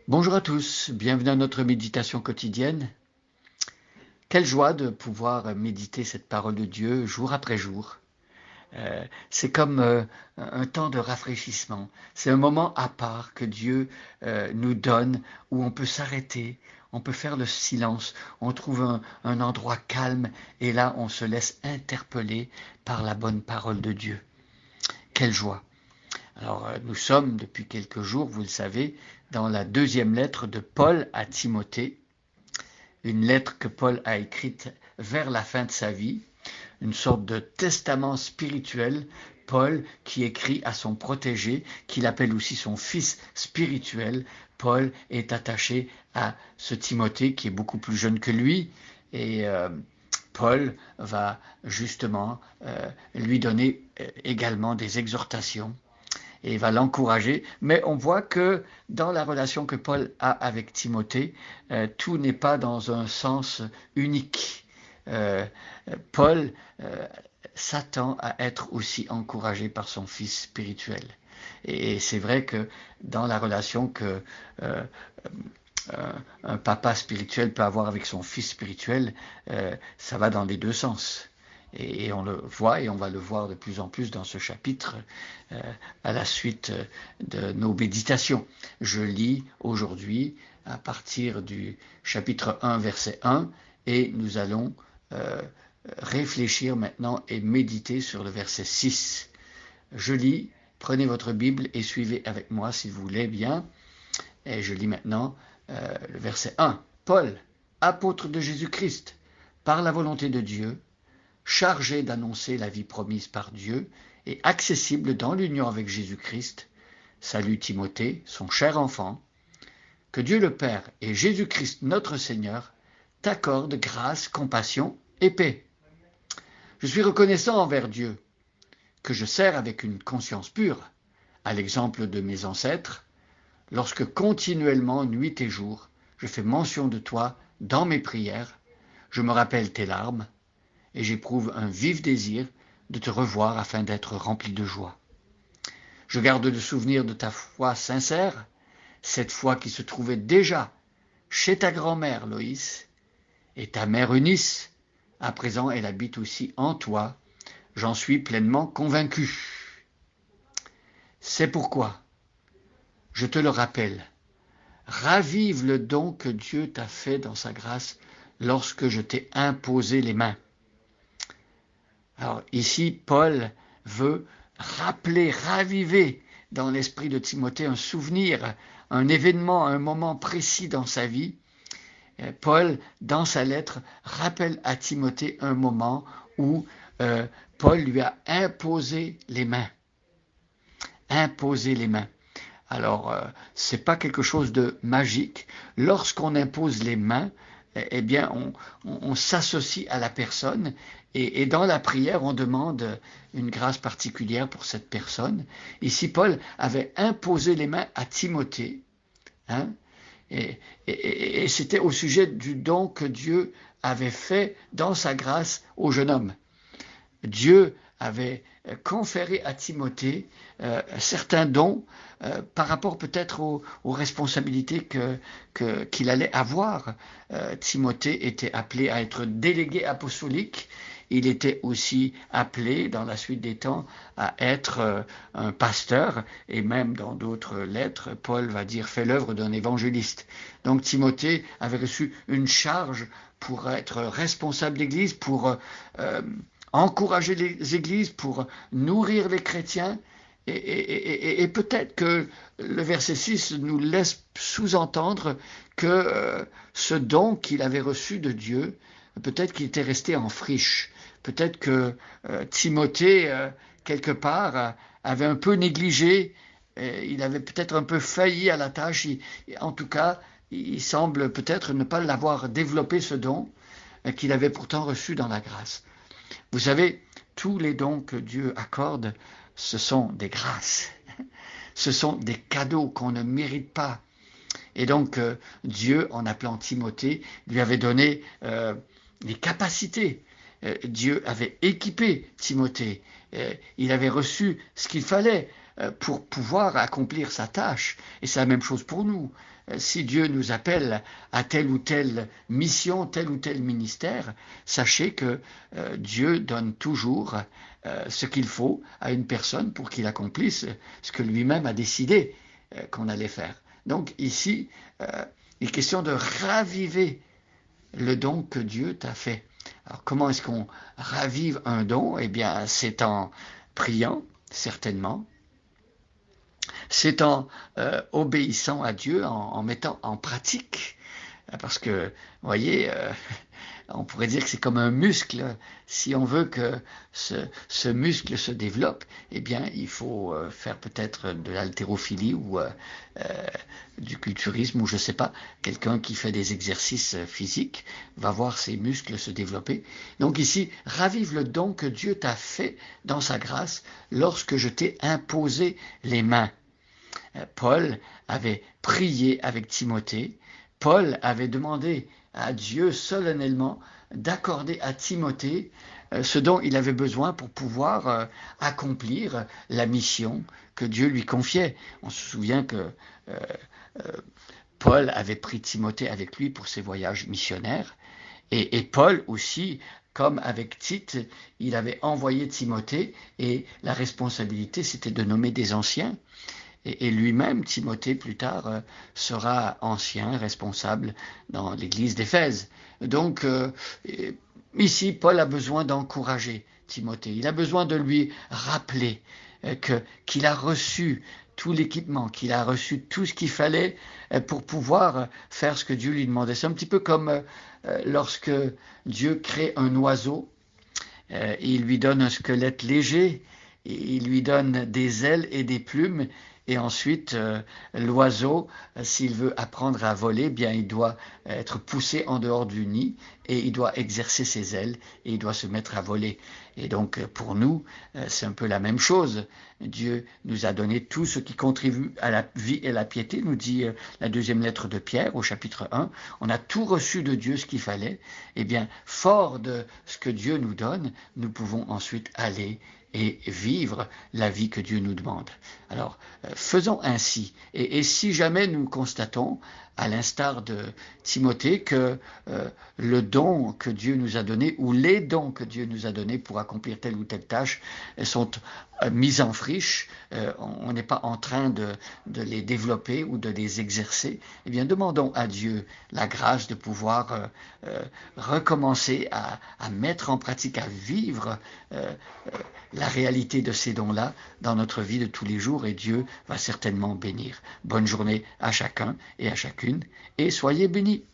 Bonjour à tous, bienvenue à notre méditation quotidienne. Quelle joie de pouvoir méditer cette parole de Dieu jour après jour. C'est comme un temps de rafraîchissement. C'est un moment à part que Dieu nous donne où on peut s'arrêter, on peut faire le silence, on trouve un endroit calme et là on se laisse interpeller par la bonne parole de Dieu. Quelle joie! Alors nous sommes depuis quelques jours, vous le savez, dans la deuxième lettre de Paul à Timothée. Une lettre que Paul a écrite vers la fin de sa vie, une sorte de testament spirituel. Paul qui écrit à son protégé, qu'il appelle aussi son fils spirituel. Paul est attaché à ce Timothée qui est beaucoup plus jeune que lui et Paul va justement lui donner également des exhortations et va l'encourager. Mais on voit que dans la relation que Paul a avec Timothée, tout n'est pas dans un sens unique. Euh, Paul s'attend à être aussi encouragé par son fils spirituel. Et c'est vrai que dans la relation que un papa spirituel peut avoir avec son fils spirituel, ça va dans les deux sens. Et on le voit et on va le voir de plus en plus dans ce chapitre à la suite de nos méditations. Je lis aujourd'hui à partir du chapitre 1, verset 1 et nous allons réfléchir maintenant et méditer sur le verset 6. Je lis, prenez votre Bible et suivez avec moi si vous voulez bien. Et je lis maintenant le verset 1. Paul, apôtre de Jésus-Christ, par la volonté de Dieu, chargé d'annoncer la vie promise par Dieu et accessible dans l'union avec Jésus-Christ, salue Timothée, son cher enfant, que Dieu le Père et Jésus-Christ notre Seigneur t'accordent grâce, compassion et paix. Je suis reconnaissant envers Dieu que je sers avec une conscience pure, à l'exemple de mes ancêtres, lorsque continuellement, nuit et jour, je fais mention de toi dans mes prières, je me rappelle tes larmes, et j'éprouve un vif désir de te revoir afin d'être rempli de joie. Je garde le souvenir de ta foi sincère, cette foi qui se trouvait déjà chez ta grand-mère Loïs et ta mère Eunice. À présent, elle habite aussi en toi. J'en suis pleinement convaincu. C'est pourquoi, je te le rappelle, ravive le don que Dieu t'a fait dans sa grâce lorsque je t'ai imposé les mains. Alors ici, Paul veut rappeler, raviver dans l'esprit de Timothée un souvenir, un événement, un moment précis dans sa vie. Paul, dans sa lettre, rappelle à Timothée un moment où Paul lui a imposé les mains. Imposer les mains. Alors, c'est pas quelque chose de magique. Lorsqu'on impose les mains, eh bien, on s'associe à la personne et dans la prière, on demande une grâce particulière pour cette personne. Ici, Paul avait imposé les mains à Timothée, hein, et c'était au sujet du don que Dieu avait fait dans sa grâce au jeune homme. Dieu avait conféré à Timothée certains dons par rapport peut-être aux responsabilités qu'il allait avoir. Timothée était appelé à être délégué apostolique. Il était aussi appelé, dans la suite des temps, à être un pasteur. Et même dans d'autres lettres, Paul va dire « fais l'œuvre d'un évangéliste ». Donc Timothée avait reçu une charge pour être responsable d'église, pour encourager les églises, pour nourrir les chrétiens. Et peut-être que le verset 6 nous laisse sous-entendre que ce don qu'il avait reçu de Dieu, peut-être qu'il était resté en friche. Peut-être que Timothée, quelque part, avait un peu négligé, il avait peut-être un peu failli à la tâche. En tout cas, il semble peut-être ne pas l'avoir développé, ce don qu'il avait pourtant reçu dans la grâce. Vous savez, tous les dons que Dieu accorde, ce sont des grâces. Ce sont des cadeaux qu'on ne mérite pas. Et donc, Dieu, en appelant Timothée, lui avait donné les capacités. Dieu avait équipé Timothée. Il avait reçu ce qu'il fallait pour pouvoir accomplir sa tâche. Et c'est la même chose pour nous. Si Dieu nous appelle à telle ou telle mission, tel ou tel ministère, sachez que Dieu donne toujours ce qu'il faut à une personne pour qu'il accomplisse ce que lui-même a décidé qu'on allait faire. Donc ici, il est question de raviver le don que Dieu t'a fait. Alors comment est-ce qu'on ravive un don? Eh bien, c'est en priant, certainement. C'est en obéissant à Dieu, en mettant en pratique. Parce que, vous voyez, on pourrait dire que c'est comme un muscle. Si on veut que ce muscle se développe, eh bien, il faut faire peut-être de l'haltérophilie ou du culturisme, ou je ne sais pas. Quelqu'un qui fait des exercices physiques va voir ses muscles se développer. Donc ici, ravive le don que Dieu t'a fait dans sa grâce lorsque je t'ai imposé les mains. Paul avait prié avec Timothée. Paul avait demandé à Dieu solennellement d'accorder à Timothée ce dont il avait besoin pour pouvoir accomplir la mission que Dieu lui confiait. On se souvient que Paul avait pris Timothée avec lui pour ses voyages missionnaires. Et Paul aussi, comme avec Tite, il avait envoyé Timothée et la responsabilité, c'était de nommer des anciens. Et lui-même, Timothée, plus tard, sera ancien, responsable dans l'église d'Éphèse. Donc, ici, Paul a besoin d'encourager Timothée. Il a besoin de lui rappeler qu'il a reçu tout l'équipement, qu'il a reçu tout ce qu'il fallait pour pouvoir faire ce que Dieu lui demandait. C'est un petit peu comme lorsque Dieu crée un oiseau, il lui donne un squelette léger, il lui donne des ailes et des plumes, et ensuite l'oiseau, s'il veut apprendre à voler, bien il doit être poussé en dehors du nid et il doit exercer ses ailes et il doit se mettre à voler. Et donc pour nous, c'est un peu la même chose. Dieu nous a donné tout ce qui contribue à la vie et la piété, nous dit la deuxième lettre de Pierre au chapitre 1. On a tout reçu de Dieu ce qu'il fallait. Et bien, fort de ce que Dieu nous donne, nous pouvons ensuite aller et vivre la vie que Dieu nous demande. Alors, faisons ainsi. Et si jamais nous constatons, à l'instar de Timothée, que le don que Dieu nous a donné, ou les dons que Dieu nous a donnés pour accomplir telle ou telle tâche, sont mis en friche, on n'est pas en train de les développer ou de les exercer, eh bien demandons à Dieu la grâce de pouvoir recommencer à mettre en pratique, à vivre la réalité de ces dons-là dans notre vie de tous les jours, et Dieu va certainement bénir. Bonne journée à chacun et à chacune, et soyez bénis.